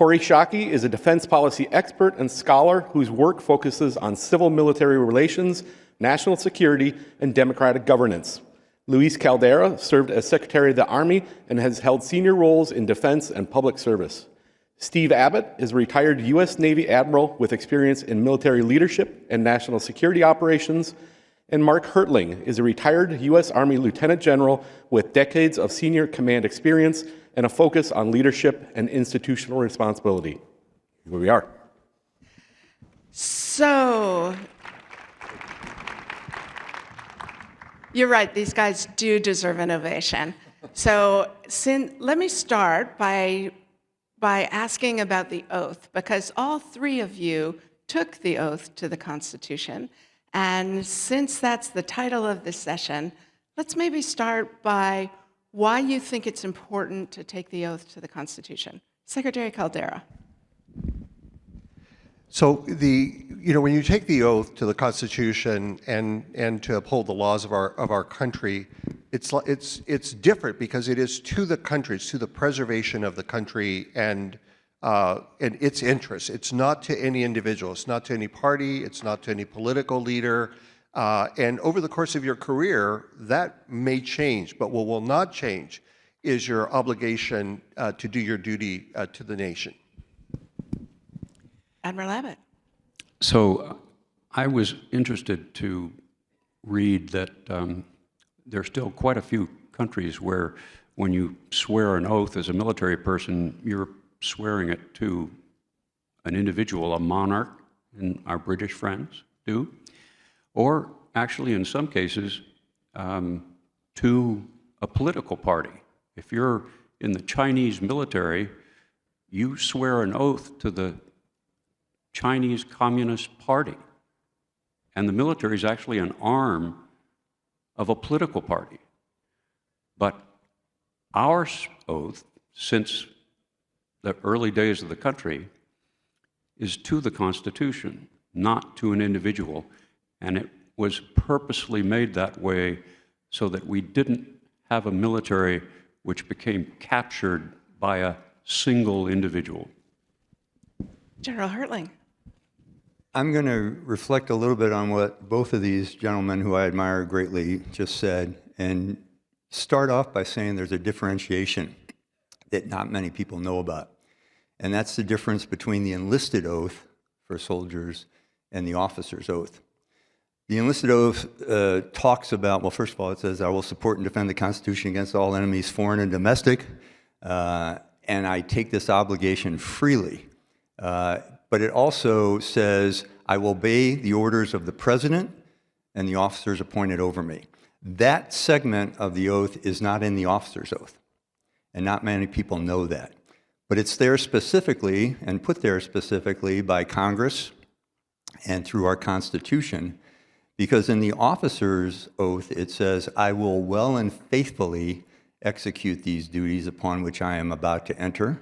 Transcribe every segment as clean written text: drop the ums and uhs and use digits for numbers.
Corey Shockey is a defense policy expert and scholar whose work focuses on civil-military relations, national security, and democratic governance. Luis Caldera served as Secretary of the Army and has held senior roles in defense and public service. Steve Abbott is a retired U.S. Navy admiral with experience in military leadership and national security operations. And Mark Hertling is a retired U.S. Army Lieutenant General with decades of senior command experience and a focus on leadership and institutional responsibility. Here we are. So, you're right, these guys do deserve an ovation. So, let me start by asking about the oath, because all three of you took the oath to the Constitution. And since that's the title of this session, let's maybe start by why you think it's important to take the oath to the Constitution. Secretary Caldera. So when you take the oath to the Constitution and to uphold the laws of our country, it's different because it is to the country, it's to the preservation of the country and its interests. It's not to any individual, it's not to any party, it's not to any political leader. And over the course of your career, that may change, but what will not change is your obligation to do your duty to the nation. Admiral Abbott. So I was interested to read that there are still quite a few countries where when you swear an oath as a military person, you're swearing it to an individual, a monarch, and our British friends do, or actually in some cases to a political party. If you're in the Chinese military, you swear an oath to the Chinese Communist Party. And the military is actually an arm of a political party. But our oath, since the early days of the country, is to the Constitution, not to an individual. And it was purposely made that way so that we didn't have a military which became captured by a single individual. General Hertling. I'm going to reflect a little bit on what both of these gentlemen, who I admire greatly, just said, and start off by saying there's a differentiation that not many people know about. And that's the difference between the enlisted oath for soldiers and the officer's oath. The enlisted oath talks about, well, first of all, it says, I will support and defend the Constitution against all enemies, foreign and domestic, and I take this obligation freely. But it also says, I will obey the orders of the President and the officers appointed over me. That segment of the oath is not in the officer's oath, and not many people know that. But it's there specifically, and put there specifically by Congress and through our Constitution, because in the officer's oath it says, I will well and faithfully execute these duties upon which I am about to enter.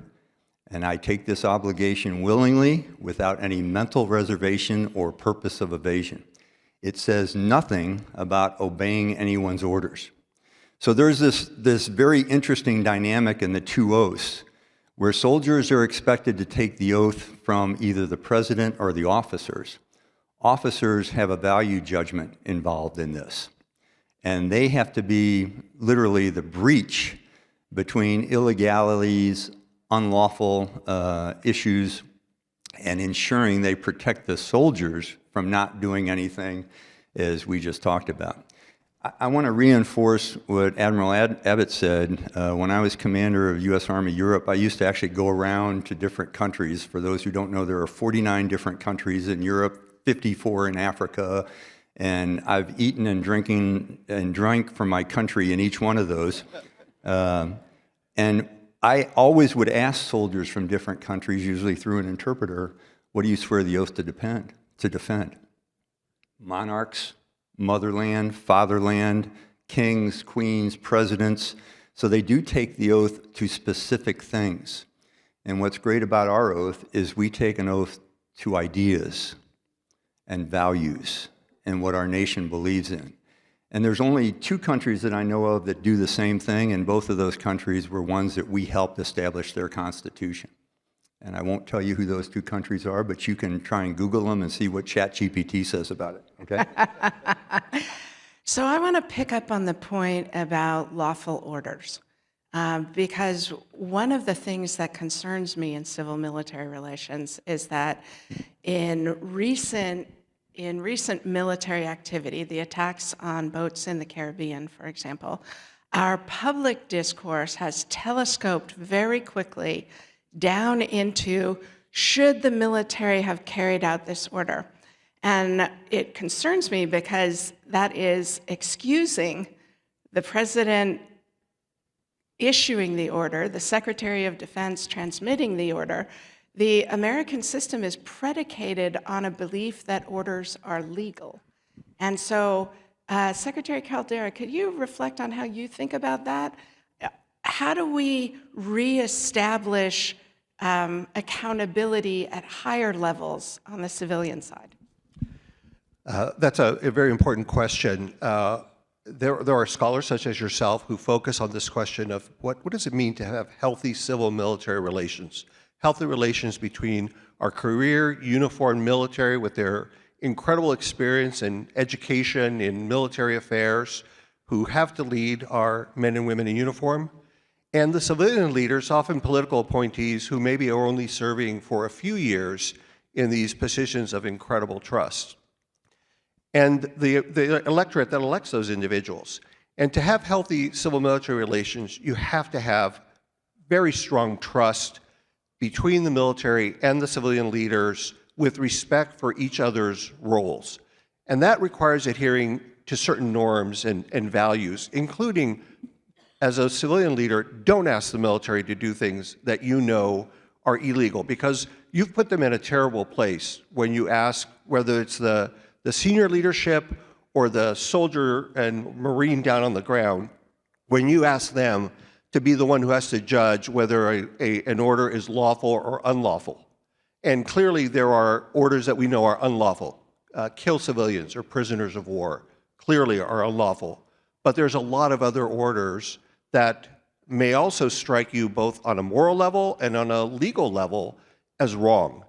And I take this obligation willingly, without any mental reservation or purpose of evasion. It says nothing about obeying anyone's orders. So there's this very interesting dynamic in the two oaths, where soldiers are expected to take the oath from either the president or the officers. Officers have a value judgment involved in this. And they have to be literally the breach between illegalities, unlawful issues, and ensuring they protect the soldiers from not doing anything, as we just talked about. I want to reinforce what Admiral Abbott said. When I was commander of U.S. Army Europe, I used to actually go around to different countries. For those who don't know, there are 49 different countries in Europe, 54 in Africa, and I've eaten and drank from my country in each one of those. And I always would ask soldiers from different countries, usually through an interpreter, what do you swear the oath to defend? Monarchs, motherland, fatherland, kings, queens, presidents. So they do take the oath to specific things. And what's great about our oath is we take an oath to ideas and values and what our nation believes in. And there's only two countries that I know of that do the same thing, and both of those countries were ones that we helped establish their constitution. And I won't tell you who those two countries are, but you can try and Google them and see what ChatGPT says about it, okay? So I want to pick up on the point about lawful orders, because one of the things that concerns me in civil-military relations is that in recent military activity, the attacks on boats in the Caribbean, for example, our public discourse has telescoped very quickly down into, should the military have carried out this order? And it concerns me because that is excusing the president issuing the order, the Secretary of Defense transmitting the order. The American system is predicated on a belief that orders are legal. And so, Secretary Caldera, could you reflect on how you think about that? How do we reestablish accountability at higher levels on the civilian side? That's a very important question. There are scholars such as yourself who focus on this question of what does it mean to have healthy civil-military relations? Healthy relations between our career uniformed military with their incredible experience and education in military affairs, who have to lead our men and women in uniform, and the civilian leaders, often political appointees, who maybe are only serving for a few years in these positions of incredible trust. And the electorate that elects those individuals. And to have healthy civil-military relations, you have to have very strong trust between the military and the civilian leaders with respect for each other's roles. And that requires adhering to certain norms and values, including, as a civilian leader, don't ask the military to do things that you know are illegal, because you've put them in a terrible place when you ask, whether it's the senior leadership or the soldier and Marine down on the ground, when you ask them to be the one who has to judge whether an order is lawful or unlawful. And clearly there are orders that we know are unlawful. Kill civilians or prisoners of war clearly are unlawful. But there's a lot of other orders that may also strike you both on a moral level and on a legal level as wrong.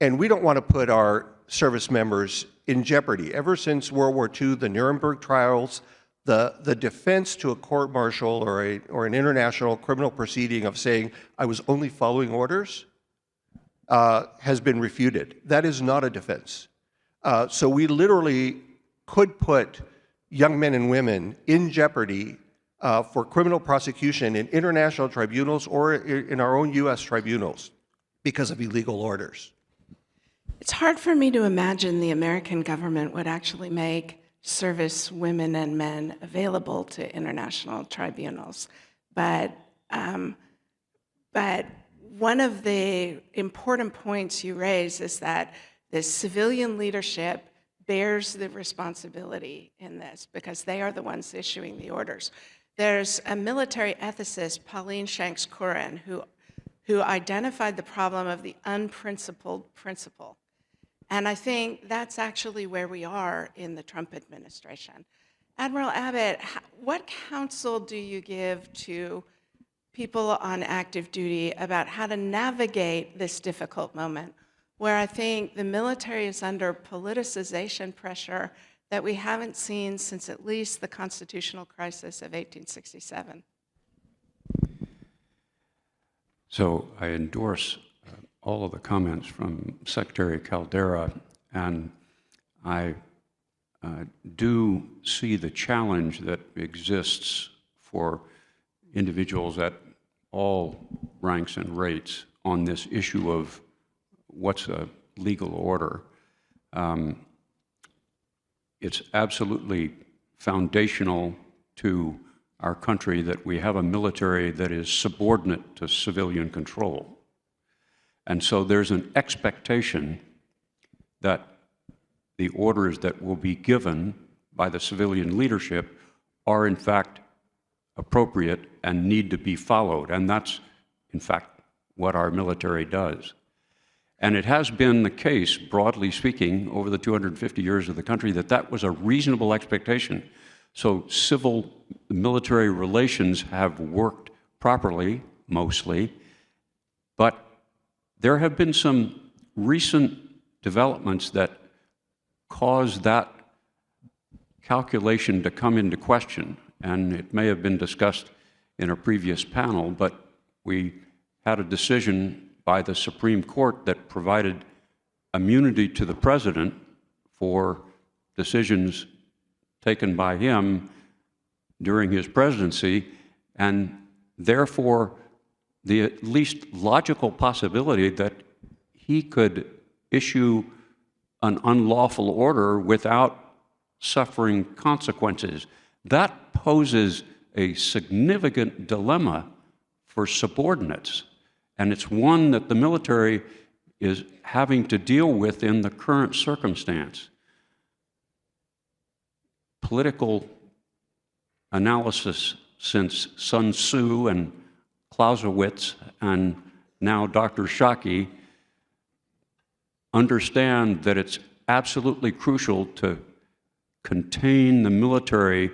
And we don't want to put our service members in jeopardy. Ever since World War II, the Nuremberg trials, the defense to a court-martial or an international criminal proceeding of saying, I was only following orders, has been refuted. That is not a defense. So we literally could put young men and women in jeopardy for criminal prosecution in international tribunals or in our own US tribunals because of illegal orders. It's hard for me to imagine the American government would actually make service women and men available to international tribunals. But one of the important points you raise is that the civilian leadership bears the responsibility in this because they are the ones issuing the orders. There's a military ethicist, Pauline Shanks-Curran, who identified the problem of the unprincipled principle. And I think that's actually where we are in the Trump administration. Admiral Abbott, what counsel do you give to people on active duty about how to navigate this difficult moment, where I think the military is under politicization pressure that we haven't seen since at least the constitutional crisis of 1867? So I endorse all of the comments from Secretary Caldera, and I do see the challenge that exists for individuals at all ranks and rates on this issue of what's a legal order. It's absolutely foundational to our country that we have a military that is subordinate to civilian control. And so there's an expectation that the orders that will be given by the civilian leadership are in fact appropriate and need to be followed. And that's, in fact, what our military does. And it has been the case, broadly speaking, over the 250 years of the country, that that was a reasonable expectation. So civil-military relations have worked properly, mostly, but There have been some recent developments that cause that calculation to come into question, and it may have been discussed in a previous panel, but we had a decision by the Supreme Court that provided immunity to the president for decisions taken by him during his presidency, and therefore the at least logical possibility that he could issue an unlawful order without suffering consequences. That poses a significant dilemma for subordinates, and it's one that the military is having to deal with in the current circumstance. Political analysis since Sun Tzu and Clausewitz and now Dr. Shockey understand that it's absolutely crucial to contain the military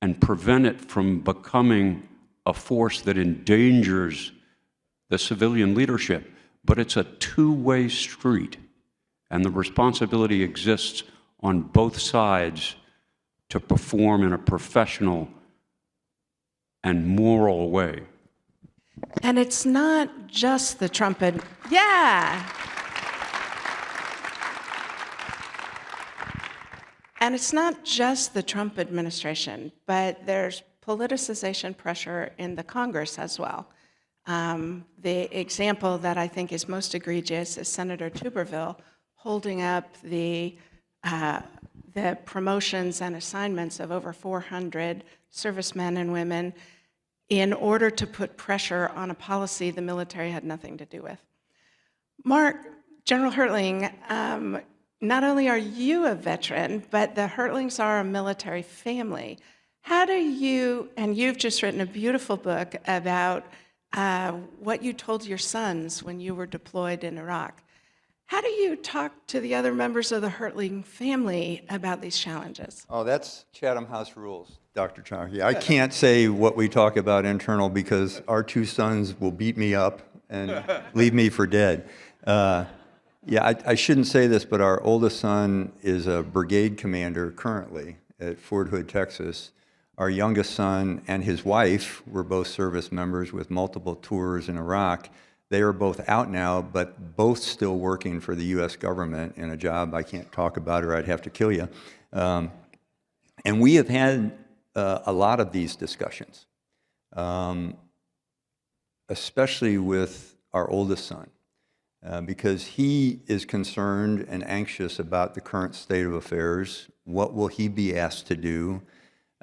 and prevent it from becoming a force that endangers the civilian leadership. But it's a two-way street, and the responsibility exists on both sides to perform in a professional and moral way. And it's not just the Trump yeah. And it's not just the Trump administration, but there's politicization pressure in the Congress as well. The example that I think is most egregious is Senator Tuberville holding up the promotions and assignments of over 400 servicemen and women in order to put pressure on a policy the military had nothing to do with. Mark, General Hertling, not only are you a veteran, but the Hertlings are a military family. How do you, and you've just written a beautiful book about what you told your sons when you were deployed in Iraq. How do you talk to the other members of the Hertling family about these challenges? Oh, that's Chatham House rules, Dr. Chowdhury. I can't say what we talk about internal because our two sons will beat me up and leave me for dead. Yeah, I shouldn't say this, but our oldest son is a brigade commander currently at Fort Hood, Texas. Our youngest son and his wife were both service members with multiple tours in Iraq. They are both out now, but both still working for the U.S. government in a job I can't talk about or I'd have to kill you. And we have had a lot of these discussions, especially with our oldest son, because he is concerned and anxious about the current state of affairs. What will he be asked to do?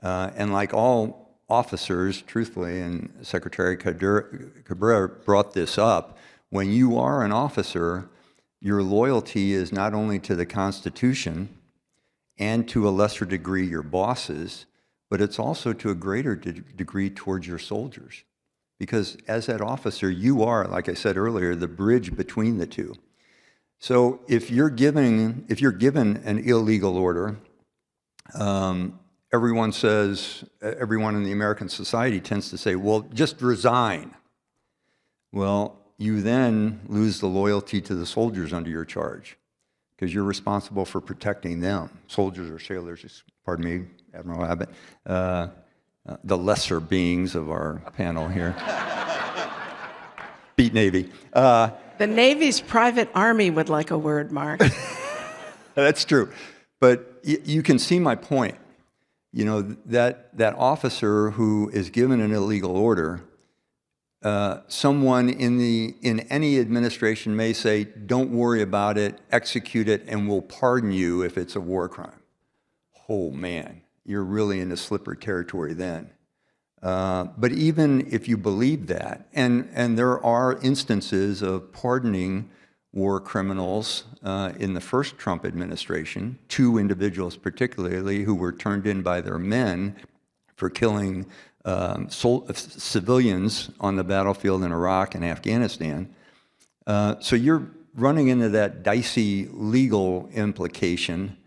And like all officers, truthfully, and Secretary Cabrera brought this up, when you are an officer, your loyalty is not only to the Constitution and to a lesser degree your bosses, but it's also to a greater degree towards your soldiers. Because as that officer, you are, like I said earlier, the bridge between the two. So if you're given an illegal order, everyone in the American society tends to say, well, just resign. Well, you then lose the loyalty to the soldiers under your charge because you're responsible for protecting them. Soldiers or sailors, pardon me, Admiral Abbott, the lesser beings of our panel here. Beat Navy. The Navy's private army would like a word, Mark. That's true. But you can see my point. You know, that officer who is given an illegal order, someone in any administration may say, don't worry about it, execute it, and we'll pardon you if it's a war crime. Oh, man, you're really into slippery territory then. But even if you believe that, and there are instances of pardoning war criminals in the first Trump administration, 2 individuals particularly who were turned in by their men for killing civilians on the battlefield in Iraq and Afghanistan. So you're running into that dicey legal implication,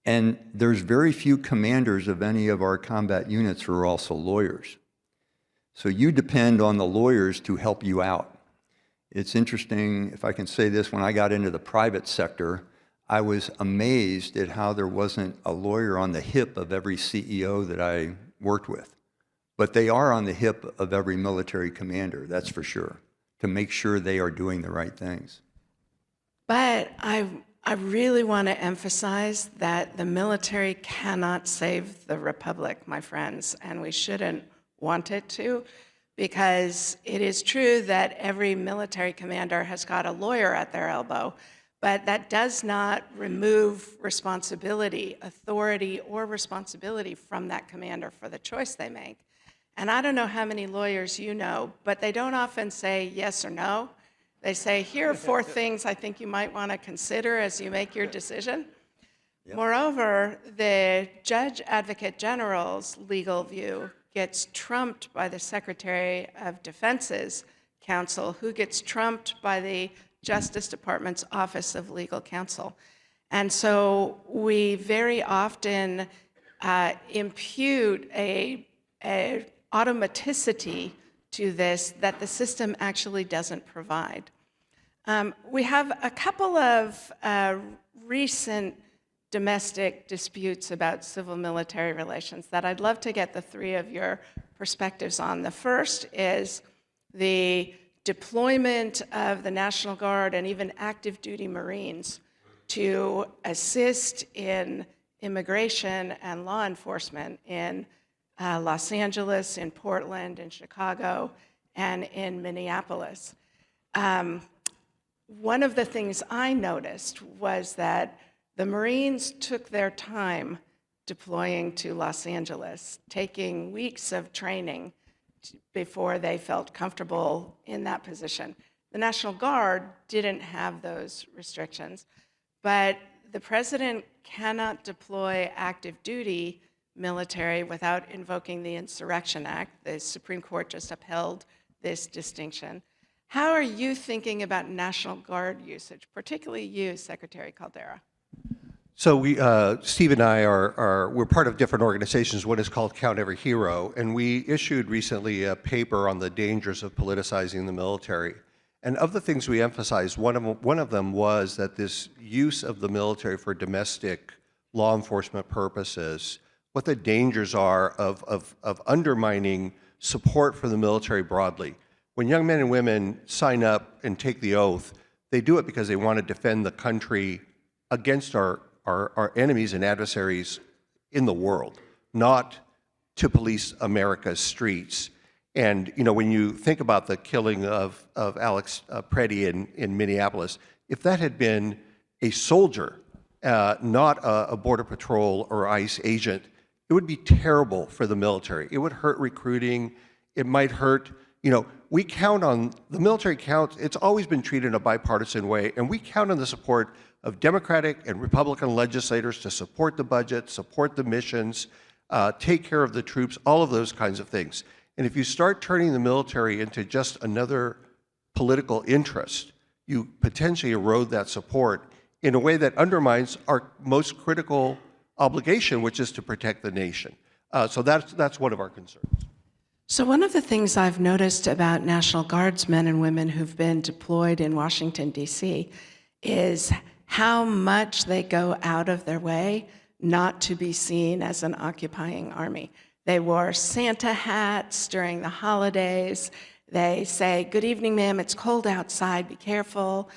and there's very few commanders of any of our combat units who are also lawyers. So you depend on the lawyers to help you out. it's interesting, if I can say this, when I got into the private sector, I was amazed at how there wasn't a lawyer on the hip of every CEO that I worked with. But they are on the hip of every military commander, that's for sure, to make sure they are doing the right things. But I really want to emphasize that the military cannot save the republic, my friends, and we shouldn't want it to, because it is true that every military commander has got a lawyer at their elbow, but that does not remove responsibility, authority, or responsibility from that commander for the choice they make. And I don't know how many lawyers you know, but they don't often say yes or no. They say, here are 4 things I think you might want to consider as you make your decision. Yep. Moreover, the Judge Advocate General's legal view gets trumped by the Secretary of Defense's counsel, who gets trumped by the Justice Department's Office of Legal Counsel. And so we very often impute a automaticity to this that the system actually doesn't provide. We have a couple of recent domestic disputes about civil-military relations that I'd love to get the 3 of your perspectives on. The first is the deployment of the National Guard and even active duty Marines to assist in immigration and law enforcement in Los Angeles, in Portland, in Chicago, and in Minneapolis. One of the things I noticed was that the Marines took their time deploying to Los Angeles, taking weeks of training before they felt comfortable in that position. The National Guard didn't have those restrictions, but the president cannot deploy active duty military without invoking the Insurrection Act. The Supreme Court just upheld this distinction. How are you thinking about National Guard usage, particularly you, Secretary Caldera? So Steve and I we're part of different organizations. One is called Count Every Hero, and we issued recently a paper on the dangers of politicizing the military. And of the things we emphasized, one of them was that this use of the military for domestic law enforcement purposes, what the dangers are of undermining support for the military broadly. When young men and women sign up and take the oath, they do it because they want to defend the country against our enemies and adversaries in the world, not to police America's streets. And when you think about the killing of Alex Preddy in Minneapolis, if that had been a soldier, not a Border Patrol or ICE agent, it would be terrible for the military. It would hurt recruiting. It might hurt, we count on, the military counts, it's always been treated in a bipartisan way, and we count on the support of Democratic and Republican legislators to support the budget, support the missions, take care of the troops, all of those kinds of things. And if you start turning the military into just another political interest, you potentially erode that support in a way that undermines our most critical obligation, which is to protect the nation. So that's one of our concerns. So one of the things I've noticed about National Guardsmen and women who've been deployed in Washington, D.C., is how much they go out of their way not to be seen as an occupying army. They wore Santa hats during the holidays. They say, "Good evening, ma'am, it's cold outside, be careful."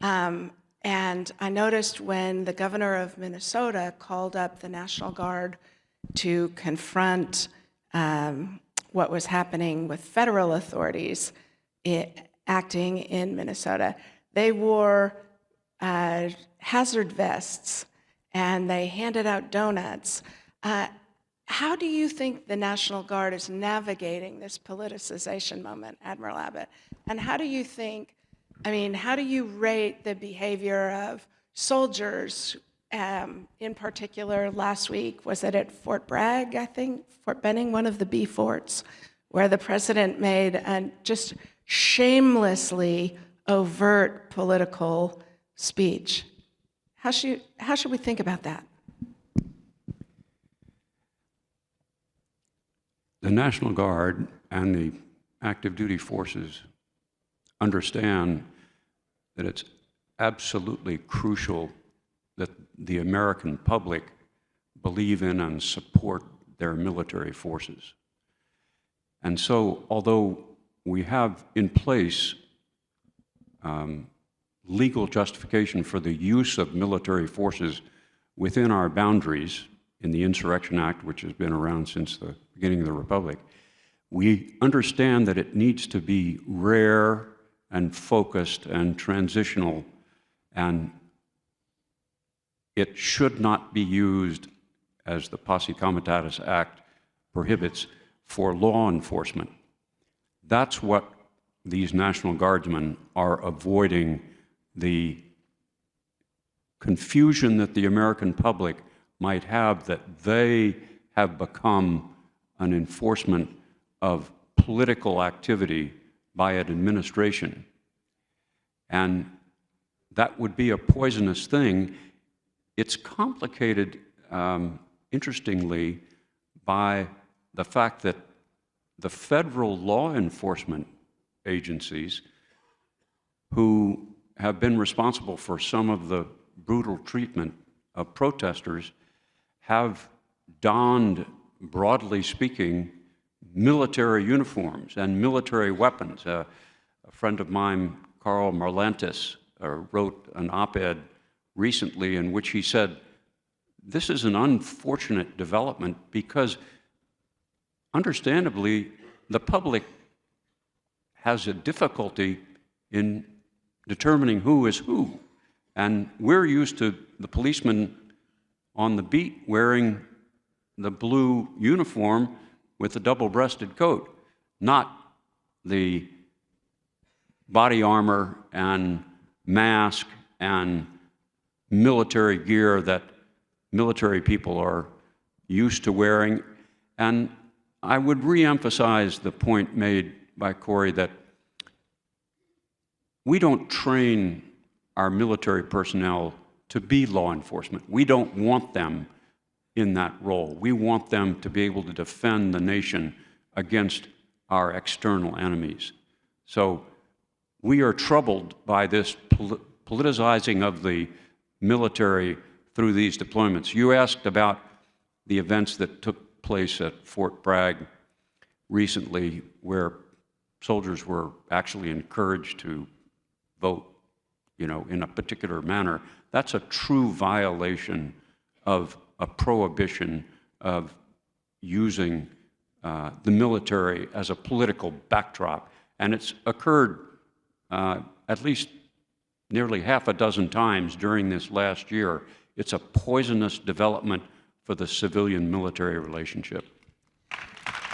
And I noticed when the governor of Minnesota called up the National Guard to confront what was happening with federal authorities acting in Minnesota, they wore hazard vests and they handed out donuts. How do you think the National Guard is navigating this politicization moment, Admiral Abbott? And how do you think, how do you rate the behavior of soldiers, in particular last week, was it at Fort Bragg, I think, Fort Benning, one of the B forts, where the president made a just shamelessly overt political speech? How should we think about that? The National Guard and the active duty forces understand that it's absolutely crucial that the American public believe in and support their military forces. And so, although we have in place legal justification for the use of military forces within our boundaries in the Insurrection Act, which has been around since the beginning of the Republic, we understand that it needs to be rare and focused and transitional, and it should not be used, as the Posse Comitatus Act prohibits, for law enforcement. That's what these National Guardsmen are avoiding, the confusion that the American public might have that they have become an enforcement of political activity by an administration. And that would be a poisonous thing. It's complicated, interestingly, by the fact that the federal law enforcement agencies who have been responsible for some of the brutal treatment of protesters have donned, broadly speaking, military uniforms and military weapons. A friend of mine, Carl Marlantis, wrote an op-ed recently in which he said, this is an unfortunate development because, understandably, the public has a difficulty in determining who is who. And we're used to the policeman on the beat wearing the blue uniform with the double-breasted coat, not the body armor and mask and military gear that military people are used to wearing. And I would re-emphasize the point made by Corey that we don't train our military personnel to be law enforcement. We don't want them in that role. We want them to be able to defend the nation against our external enemies. So we are troubled by this politicizing of the military through these deployments. You asked about the events that took place at Fort Bragg recently, where soldiers were actually encouraged to vote, in a particular manner. That's a true violation of a prohibition of using the military as a political backdrop. And it's occurred at least nearly half a dozen times during this last year. It's a poisonous development for the civilian-military relationship.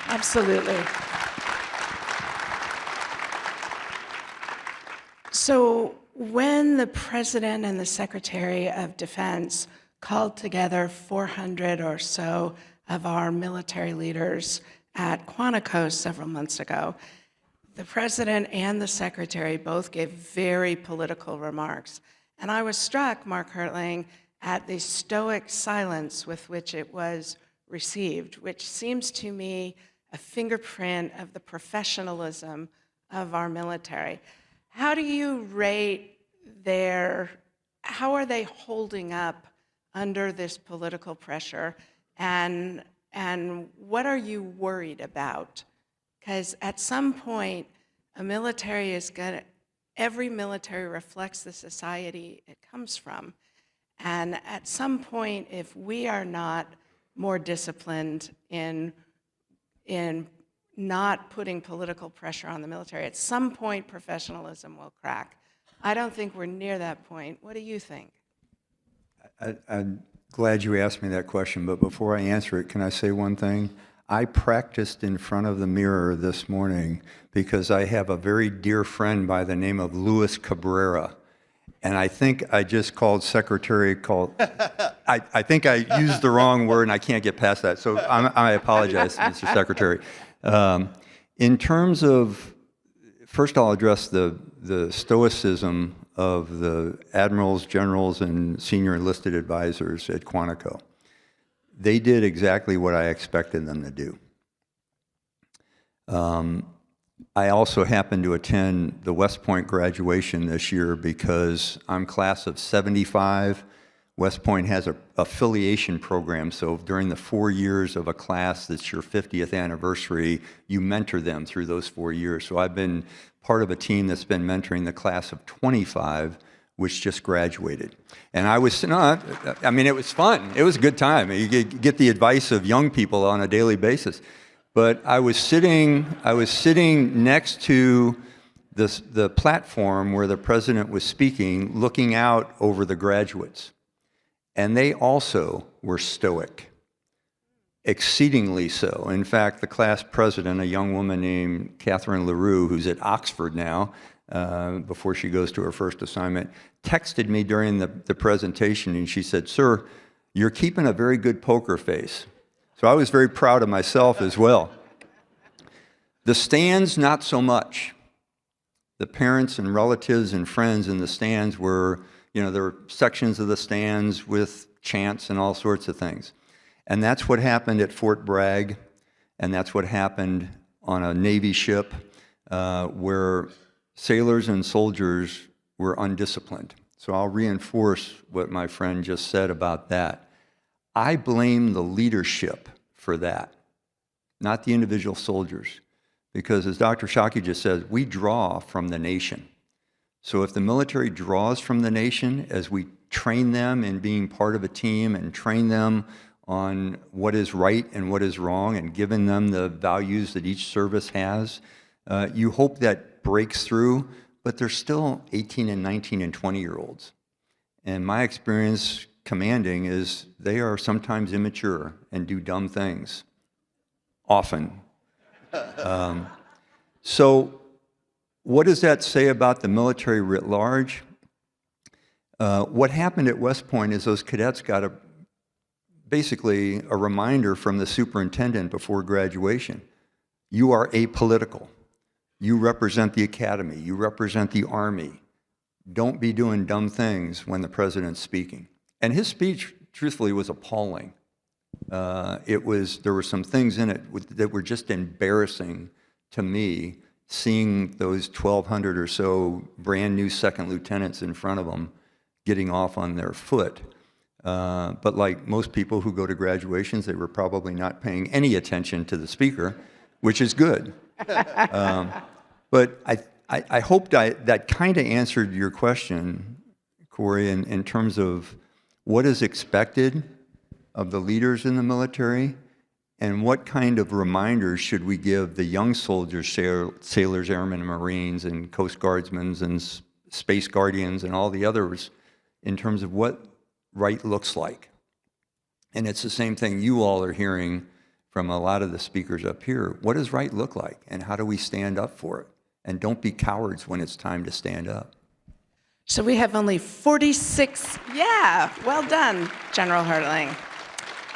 Absolutely. So when the President and the Secretary of Defense called together 400 or so of our military leaders at Quantico several months ago, the President and the Secretary both gave very political remarks. And I was struck, Mark Hertling, at the stoic silence with which it was received, which seems to me a fingerprint of the professionalism of our military. How do you rate how are they holding up under this political pressure? And what are you worried about? Because at some point, every military reflects the society it comes from. And at some point, if we are not more disciplined in not putting political pressure on the military, at some point professionalism will crack. I don't think we're near that point. What do you think? I'm glad you asked me that question, but before I answer it, can I say one thing? I practiced in front of the mirror this morning because I have a very dear friend by the name of Luis Cabrera. And I think I just called secretary, I think I used the wrong word and I can't get past that. So I apologize, Mr. Secretary. In terms of, first I'll address the stoicism of the admirals, generals, and senior enlisted advisors at Quantico. They did exactly what I expected them to do. I also happened to attend the West Point graduation this year because I'm class of 75. West Point has an affiliation program, so during the 4 years of a class that's your 50th anniversary, you mentor them through those 4 years. So I've been part of a team that's been mentoring the class of 25, which just graduated. And I was, no, I mean, it was fun. It was a good time. You get the advice of young people on a daily basis. But I was sitting next to the platform where the president was speaking, looking out over the graduates. And they also were stoic, exceedingly so. In fact, the class president, a young woman named Catherine LaRue, who's at Oxford now, before she goes to her first assignment, texted me during the presentation, and she said, "Sir, you're keeping a very good poker face." So I was very proud of myself as well. The stands, not so much. The parents and relatives and friends in the stands were, there were sections of the stands with chants and all sorts of things. And that's what happened at Fort Bragg, and that's what happened on a Navy ship where sailors and soldiers were undisciplined. So I'll reinforce what my friend just said about that. I blame the leadership for that, not the individual soldiers. Because as Dr. Shockey just said, we draw from the nation. So if the military draws from the nation as we train them in being part of a team and train them on what is right and what is wrong and giving them the values that each service has, you hope that breaks through, but they're still 18 and 19 and 20-year-olds. And my experience commanding is they are sometimes immature and do dumb things, often. So what does that say about the military writ large? What happened at West Point is those cadets got basically a reminder from the superintendent before graduation. You are apolitical. You represent the academy. You represent the Army. Don't be doing dumb things when the president's speaking. And his speech, truthfully, was appalling. There were some things in it that were just embarrassing to me, seeing those 1,200 or so brand new second lieutenants in front of them getting off on their foot. But like most people who go to graduations, they were probably not paying any attention to the speaker, which is good. But I hope that kind of answered your question, Corey, in terms of what is expected of the leaders in the military, and what kind of reminders should we give the young soldiers, sailors, airmen, and Marines, and Coast Guardsmen, and Space Guardians, and all the others, in terms of what right looks like. And it's the same thing you all are hearing from a lot of the speakers up here. What does right look like, and how do we stand up for it? And don't be cowards when it's time to stand up. So we have only 46, yeah, well done, General Hertling.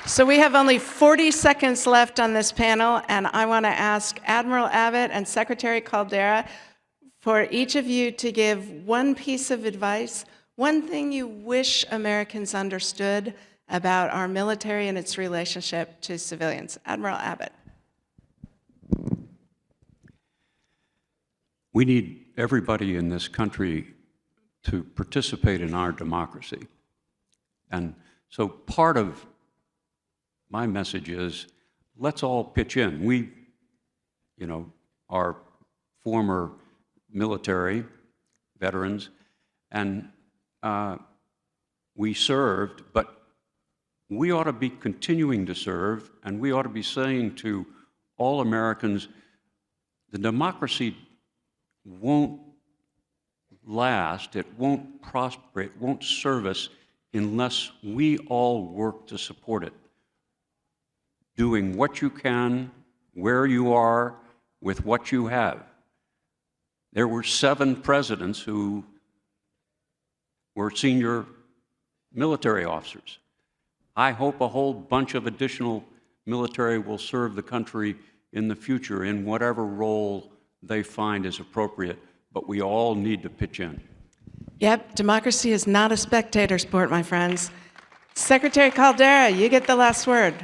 So we have only 40 seconds left on this panel, and I want to ask Admiral Abbott and Secretary Caldera for each of you to give one piece of advice, one thing you wish Americans understood about our military and its relationship to civilians. Admiral Abbott. We need everybody in this country to participate in our democracy. And so part of my message is, let's all pitch in. We, are former military veterans, and we served, but we ought to be continuing to serve, and we ought to be saying to all Americans, the democracy won't last, it won't prosper, it won't serve us unless we all work to support it. Doing what you can, where you are, with what you have. There were 7 presidents who were senior military officers. I hope a whole bunch of additional military will serve the country in the future in whatever role they find is appropriate, but we all need to pitch in. Yep, democracy is not a spectator sport, my friends. Secretary Caldera, you get the last word.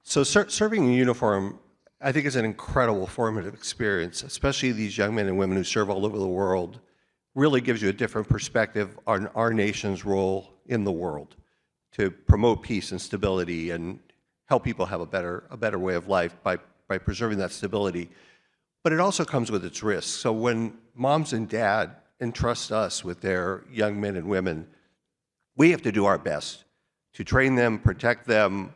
So serving in uniform I think it's an incredible formative experience, especially these young men and women who serve all over the world. Really gives you a different perspective on our nation's role in the world to promote peace and stability and help people have a better way of life by preserving that stability. But it also comes with its risks. So when moms and dad entrust us with their young men and women, we have to do our best to train them, protect them,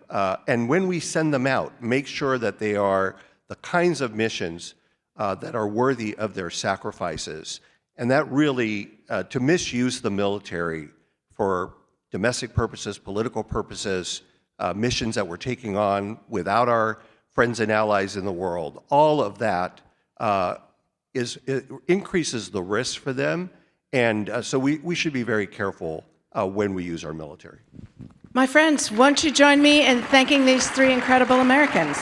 and when we send them out, make sure that they are the kinds of missions that are worthy of their sacrifices. And that really, to misuse the military for domestic purposes, political purposes, missions that we're taking on without our friends and allies in the world, all of that it increases the risk for them. And so we should be very careful when we use our military. My friends, won't you join me in thanking these three incredible Americans?